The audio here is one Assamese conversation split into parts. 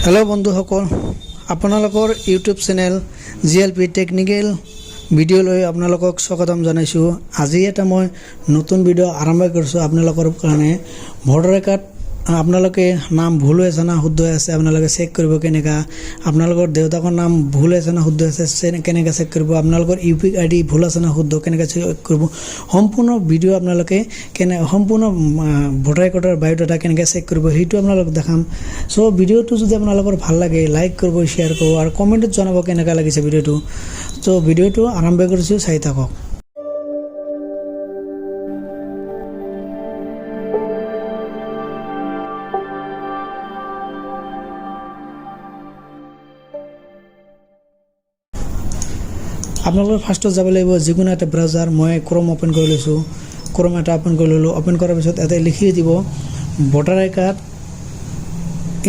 हेलो बंधुसकल आपनालोकर YouTube channel GLP technical video লৈ आपनालोকক स्वागतम জানাইছো। আজি এটা মই নতুন ভিডিও আৰম্ভ কৰিছো आपनालोকৰ কাৰণে। ভোটাৰ কাৰ্ড आपनालोके नाम भूल হৈছে না শুদ্ধ আছে आपनालोके চেক কৰিব কেনেকা, आपनालोকৰ দেউতাকৰ নাম ভুল আছে না শুদ্ধ আছে কেনেকা চেক কৰিব, आपनालोকৰ ইউপি আইডি ভুল আছে না শুদ্ধ কেনেকা চেক কৰিব, সম্পূৰ্ণ ভিডিও आपनालोके কেনে সম্পূৰ্ণ ভোটাৰ কাৰ্ডৰ বায়োডাটা কেনেকা চেক কৰিব সেইটো आपनालोক দেখাম। সো ভিডিওটো যদি आपनालोকৰ ভাল লাগে লাইক কৰিব, শেয়াৰ কৰিব আৰু কমেন্টত জনাব কেনেকা লাগিছে ভিডিওটো। তো ভিডিওটো আৰম্ভ কৰিছো, চাই থাকক। आपनालोक फार्स्टत যাব লাগিব যিকোনো এটা ব্ৰাউজাৰ। মই ক্ৰোম ওপেন কৰি লৈছো, ক্ৰোম এটা ওপেন কৰি ললো। ওপেন কৰাৰ পিছত এটা লিখি দিব ভোটাৰ কাৰ্ড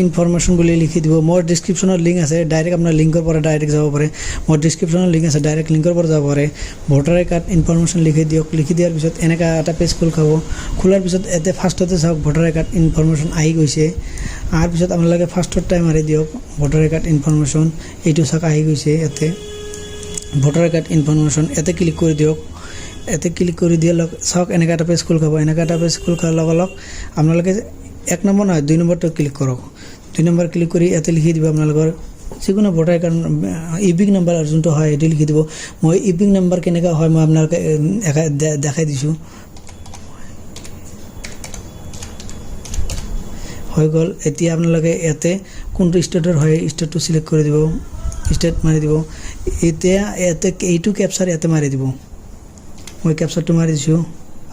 ইনফৰমেশন বুলি লিখি দিব। মোৰ ডেসক্ৰিপশনৰ লিংক আছে, ডাইৰেক্ট আপোনাৰ লিংকৰ পৰা ডাইৰেক্ট যাব পাৰে। মোৰ ডেসক্ৰিপশনৰ লিংক আছে, ডাইৰেক্ট লিংকৰ পৰা যাব পাৰে। ভোটাৰ কাৰ্ড ইনফৰমেশন লিখি দিয়ক। লিখি দিয়াৰ পিছত এনেকা এটা পেজ খাব। খোলাৰ পিছত এতে ফাৰ্ষ্টতে চাওক ভোটাৰ কাৰ্ড ইনফৰমেশন আহি গৈছে। আৰ পিছত আপোনালোকে ফাৰ্ষ্টৰ টাইম মাৰি দিয়ক ভোটাৰ কাৰ্ড ইনফৰমেশন, এইটো চাওক আহি গৈছে। এতে ভোটাৰ কাৰ্ড ইনফৰমেশন এতে ক্লিক কৰি দিয়ক। এতে ক্লিক কৰি দিয়াৰ লগে চাওক এনেকা এটা পেজ খাব। এনেকা এটা পেজ খোলাৰ লগে লগে আপোনালোকে এক নম্বৰ নহয় 2 নম্বৰটো ক্লিক কৰক। 2 নম্বৰ ক্লিক কৰি এতে লিখি দিব আপোনালোকৰ যিকোনো ভোটাৰ কাৰ্ড ইপিক নাম্বাৰ যোনটো হয় এটো লিখি দিব। মই ইপিক নাম্বাৰ কেনেকা হয় মই আপোনালোকে দেখাই দিছো। হৈ গ'ল। এতিয়া আপোনালোকে এতে কোনটো ষ্টেটৰ হয় ষ্টেটটো সিলেক্ট কৰি দিব, স্টেট মাৰি দিব। এতিয়া এতে এইটো ক্যাপচাৰ এতে মাৰি দিব। মই ক্যাপচাৰটো মাৰি দিছো,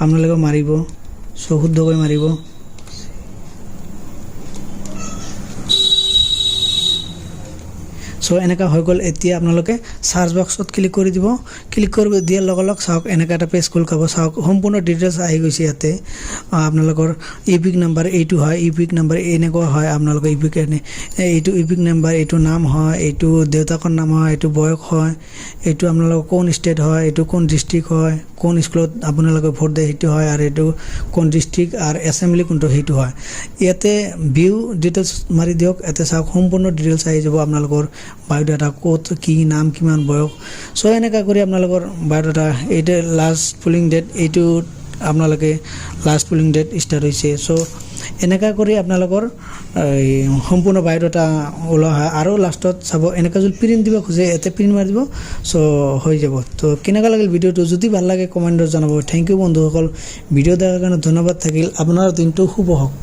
আপোনালোকে মাৰিব। সো শুদ্ধকৈ মাৰিব। সো এনেকা হৈ গ'ল। এতিয়া আপোনালোকে সাৰ্চ বক্সত ক্লিক কৰি দিব। ক্লিক কৰি দিয়াৰ লগে লগে চাওক এনেকা এটা পেজ খাব। চাওক সম্পূৰ্ণ ডিটেইলছ আহি গৈছে। ইয়াতে আপোনালোকৰ ইপিক নাম্বাৰ এইটো হয়, ইপিক নাম্বাৰ এনেকুৱা হয়। আপোনালোকৰ ইপিক এইটো ইপিক নাম্বাৰ, এইটো নাম হয়, এইটো দেউতাকৰ নাম হয়, এইটো বয়স হয়, এইটো আপোনালোকৰ কোন ষ্টেট হয়, এইটো কোন ডিস্ট্ৰিক্ট হয়, কোন স্কুলত আপোনালোকে ভোট দিয়ে সেইটো হয়, আৰু এইটো কোন ডিস্ট্ৰিক্ট আৰু এছেম্বলি কোনটো সেইটো হয়। ইয়াতে ভিউ ডিটেইলছ মাৰি দিয়ক। এতে চাওক সম্পূৰ্ণ ডিটেইলছ আহি যাব আপোনালোকৰ বায়োডাটা, ক'ত কি নাম কিমান বয়স। সো এনেকা কৰি আপোনালোকৰ বায়োডাটা এইটো লাষ্ট পুলিং ডেট, এইটো আপোনালোকে লাষ্ট পুলিং ডেট ষ্টাৰ্ট হৈছে। সো এনেকা কৰি আপোনালোকৰ সম্পূৰ্ণ বায়োডাটা ওলোৱা হয়। আৰু লাষ্টত চাব এনেকা যদি প্ৰিণ্ট দিব খোজে এতে প্ৰিণ্ট মাৰি দিব। সো হৈ যাব। তো কেনেকা লাগিল ভিডিওটো যদি ভাল লাগে কমেণ্টত জনাব। থ্যাংক ইউ বন্ধুসকল, ভিডিও দেখাৰ কাৰণে ধন্যবাদ থাকিল। আপোনাৰ দিনটো শুভ হওক।